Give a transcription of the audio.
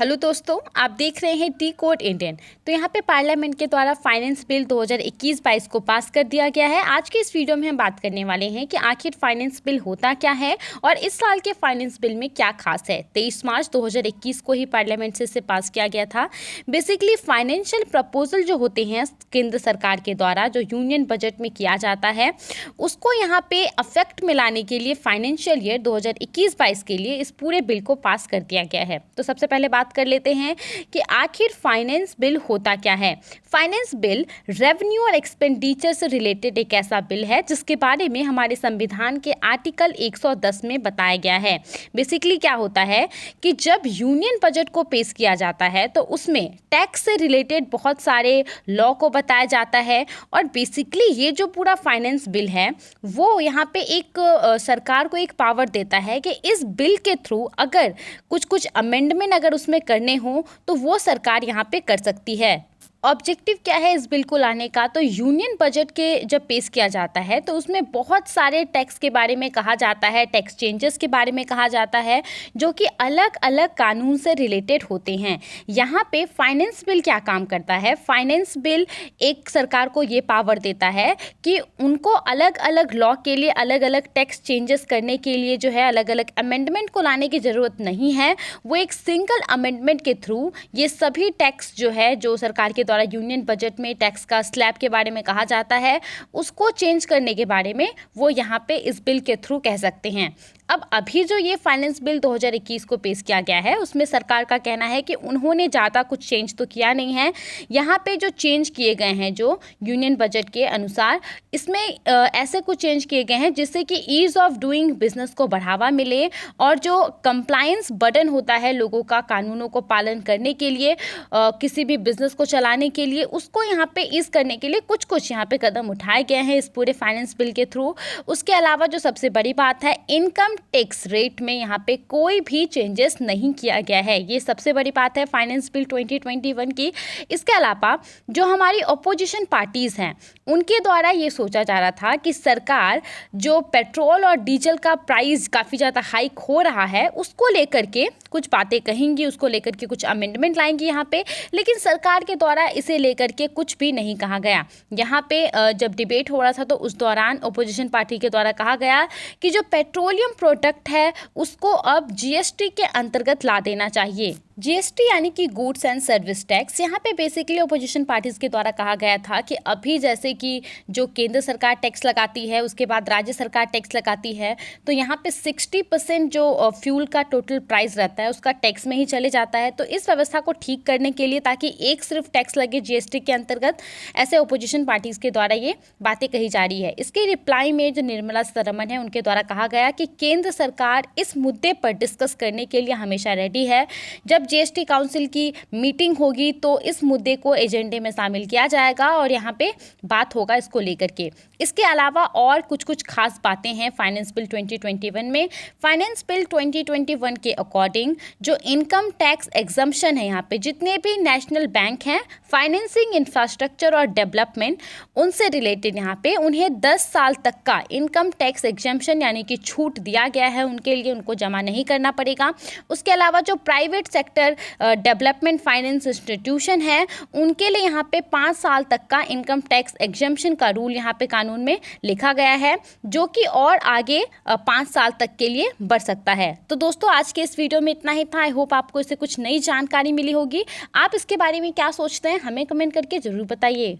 Hello दोस्तों, आप देख रहे हैं टी कोड इंडियन। तो यहाँ पे पार्लियामेंट के द्वारा फाइनेंस बिल 2021-22 को पास कर दिया गया है। आज के इस वीडियो में हम बात करने वाले हैं कि आखिर फाइनेंस बिल होता क्या है और इस साल के फाइनेंस बिल में क्या खास है। 23 मार्च 2021 को ही पार्लियामेंट से इसे पास किया गया था। बेसिकली फाइनेंशियल प्रपोजल जो होते हैं केंद्र सरकार के द्वारा जो यूनियन बजट में किया जाता है, उसको यहाँ पे अफेक्ट में लाने के लिए फाइनेंशियल ईयर 2021-22 के लिए इस पूरे बिल को पास कर दिया गया है। तो सबसे पहले बात कर लेते हैं कि आखिर फाइनेंस बिल होता क्या है। फाइनेंस बिल रेवेन्यू और एक्सपेंडिचर से रिलेटेड एक ऐसा बिल है जिसके बारे में हमारे संविधान के आर्टिकल 110 में बताया गया है। बेसिकली क्या होता है कि जब यूनियन बजट को पेश किया जाता है तो उसमें टैक्स से रिलेटेड बहुत सारे लॉ को बताया जाता है और बेसिकली ये जो पूरा फाइनेंस बिल है वो यहाँ पे एक सरकार को एक पावर देता है कि इस बिल के थ्रू अगर कुछ अमेंडमेंट अगर उसमें करने हो तो वो सरकार यहाँ पे कर सकती है। ऑब्जेक्टिव क्या है इस बिल को लाने का, तो यूनियन बजट के जब पेश किया जाता है तो उसमें बहुत सारे टैक्स के बारे में कहा जाता है, टैक्स चेंजेस के बारे में कहा जाता है जो कि अलग अलग कानून से रिलेटेड होते हैं। यहाँ पे फाइनेंस बिल क्या काम करता है, फाइनेंस बिल एक सरकार को ये पावर देता है कि उनको अलग अलग लॉ के लिए अलग अलग टैक्स चेंजेस करने के लिए जो है अलग अलग अमेंडमेंट को लाने की ज़रूरत नहीं है। वो एक सिंगल अमेंडमेंट के थ्रू ये सभी टैक्स जो है जो सरकार के द्वारा यूनियन बजट में टैक्स का स्लैब के बारे में कहा जाता है उसको चेंज करने के बारे में वो यहाँ पे इस बिल के थ्रू कह सकते हैं। अब अभी जो ये फाइनेंस बिल 2021 को पेश किया गया है उसमें सरकार का कहना है कि उन्होंने ज़्यादा कुछ चेंज तो किया नहीं है। यहाँ पे जो चेंज किए गए हैं जो यूनियन बजट के अनुसार इसमें ऐसे कुछ चेंज किए गए हैं जिससे कि ईज़ ऑफ डूइंग बिजनेस को बढ़ावा मिले और जो कंप्लायंस बर्डन होता है लोगों का कानूनों को पालन करने के लिए किसी भी बिजनेस को चलाने के लिए उसको यहाँ पे ईज़ करने के लिए कुछ यहाँ पे कदम उठाए गए हैं इस पूरे फाइनेंस बिल के थ्रू। उसके अलावा जो सबसे बड़ी बात है, इनकम टैक्स रेट में यहाँ पे कोई भी चेंजेस नहीं किया गया है। ये सबसे बड़ी बात है फाइनेंस बिल 2021 की। इसके अलावा जो हमारी अपोजिशन पार्टीज़ हैं उनके द्वारा ये सोचा जा रहा था कि सरकार जो पेट्रोल और डीजल का प्राइस काफ़ी ज़्यादा हाइक हो रहा है उसको लेकर के कुछ बातें कहेंगी, उसको लेकर के कुछ अमेंडमेंट लाएंगी यहाँ पे, लेकिन सरकार के द्वारा इसे लेकर के कुछ भी नहीं कहा गया। यहाँ पे जब डिबेट हो रहा था तो उस दौरान अपोजिशन पार्टी के द्वारा कहा गया कि जो पेट्रोलियम प्रोडक्ट है उसको अब जीएसटी के अंतर्गत ला देना चाहिए। जीएसटी यानी कि गुड्स एंड सर्विस टैक्स। यहाँ पे बेसिकली अपोजिशन पार्टीज़ के द्वारा कहा गया था कि अभी जैसे कि जो केंद्र सरकार टैक्स लगाती है उसके बाद राज्य सरकार टैक्स लगाती है तो यहाँ पे 60% जो फ्यूल का टोटल प्राइस रहता है उसका टैक्स में ही चले जाता है। तो इस व्यवस्था को ठीक करने के लिए ताकि एक सिर्फ टैक्स लगे जीएसटी के अंतर्गत, ऐसे अपोजिशन पार्टीज़ के द्वारा ये बातें कही जा रही है। इसके रिप्लाई में जो निर्मला सीतारमण है उनके द्वारा कहा गया कि केंद्र सरकार इस मुद्दे पर डिस्कस करने के लिए हमेशा रेडी है। जब जीएसटी काउंसिल की मीटिंग होगी तो इस मुद्दे को एजेंडे में शामिल किया जाएगा और यहाँ पे बात होगा इसको लेकर के। इसके अलावा और कुछ खास बातें हैं फाइनेंस बिल 2021 में। फाइनेंस बिल 2021 के अकॉर्डिंग जो इनकम टैक्स एग्जम्पशन है यहाँ पे जितने भी नेशनल बैंक हैं फाइनेंसिंग इंफ्रास्ट्रक्चर और डेवलपमेंट उनसे रिलेटेड यहाँ पे उन्हें 10 साल तक का इनकम टैक्स एग्जम्पशन यानी कि छूट दिया गया है उनके लिए, उनको जमा नहीं करना पड़ेगा। उसके अलावा जो private sector development finance institution है उनके लिए यहाँ पे 5 साल तक का इनकम टैक्स एग्जम्पशन का रूल यहाँ पे कानून में लिखा गया है जो कि और आगे 5 साल तक के लिए बढ़ सकता है। तो दोस्तों आज के इस वीडियो में इतना ही था। आई होप आपको इससे कुछ नई जानकारी मिली होगी। आप इसके बारे में क्या सोचते हैं हमें कमेंट करके ज़रूर बताइए।